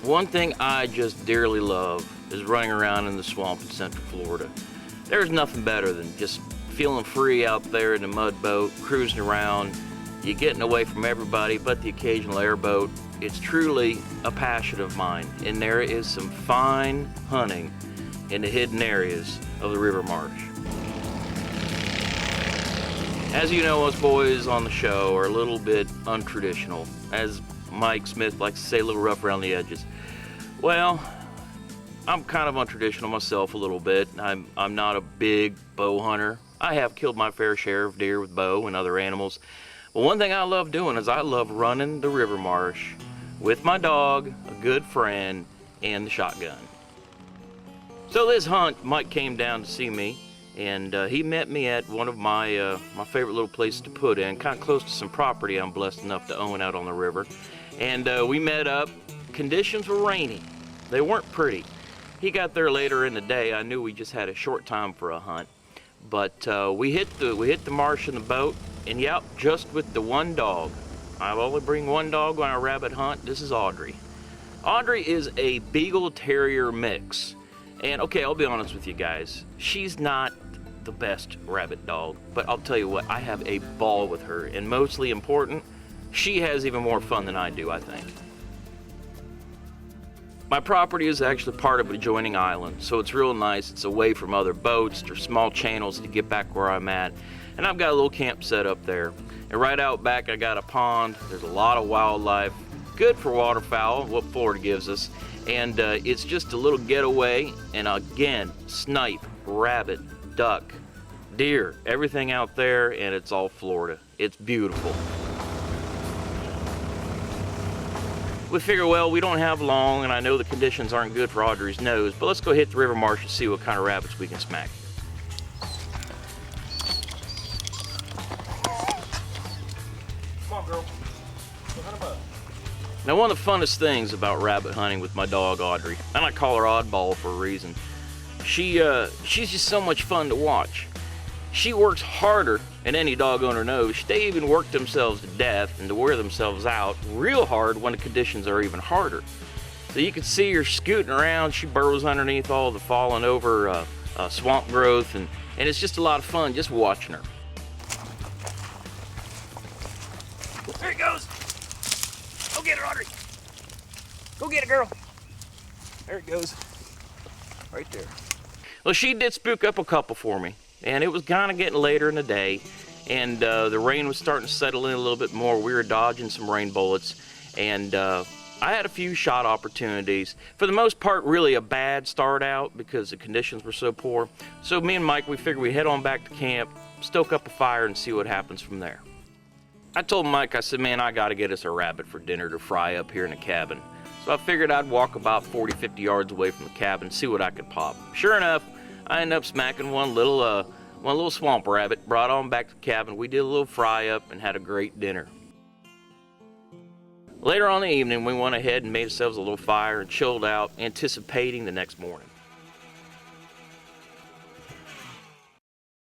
One thing I just dearly love is running around in the swamp in Central Florida. There's nothing better than just feeling free out there in the mud boat, cruising around. You're getting away from everybody but the occasional airboat. It's truly a passion of mine, and there is some fine hunting in the hidden areas of the river marsh. As you know, us boys on the show are a little bit untraditional. As Mike Smith likes to say, a little rough around the edges. Well, I'm kind of untraditional myself a little bit. I'm not a big bow hunter. I have killed my fair share of deer with bow and other animals. But one thing I love doing is I love running the river marsh with my dog, a good friend, and the shotgun. So this hunt, Mike came down to see me, and he met me at one of my favorite little places to put in, kind of close to some property I'm blessed enough to own out on the river. And we met up. Conditions were rainy. They weren't pretty. He got there later in the day. I knew we just had a short time for a hunt. But we hit the marsh in the boat, and yeah, just with the one dog. I only bring one dog on a rabbit hunt. This is Audrey. Audrey is a Beagle Terrier mix. And okay, I'll be honest with you guys. She's not the best rabbit dog, but I'll tell you what, I have a ball with her. And mostly important, she has even more fun than I do, I think. My property is actually part of an adjoining island, so it's real nice. It's away from other boats. There's small channels to get back where I'm at. And I've got a little camp set up there. And right out back, I got a pond. There's a lot of wildlife. Good for waterfowl, what Florida gives us. And it's just a little getaway. And again, snipe, rabbit, duck, deer, everything out there, and it's all Florida. It's beautiful. We figure, well, we don't have long, and I know the conditions aren't good for Audrey's nose, but let's go hit the river marsh and see what kind of rabbits we can smack. Come on, girl. Now, one of the funnest things about rabbit hunting with my dog, Audrey, and I call her Oddball for a reason, she's just so much fun to watch. She works harder than any dog owner knows. They even work themselves to death and to wear themselves out real hard when the conditions are even harder. So you can see her scooting around. She burrows underneath all the fallen over swamp growth, and it's just a lot of fun just watching her. There he goes. Go get it, Audrey. Go get it, girl. There it goes. Right there. Well, she did spook up a couple for me. And it was kind of getting later in the day, and the rain was starting to settle in a little bit more. We were dodging some rain bullets, and I had a few shot opportunities. For the most part, really a bad start out because the conditions were so poor. So me and Mike, we figured we'd head on back to camp, stoke up a fire, and see what happens from there. I told Mike, I said, man, I got to get us a rabbit for dinner to fry up here in the cabin. So I figured I'd walk about 40, 50 yards away from the cabin, see what I could pop. Sure enough, I ended up smacking one little swamp rabbit, brought on back to the cabin. We did a little fry up and had a great dinner. Later on in the evening, we went ahead and made ourselves a little fire and chilled out, anticipating the next morning.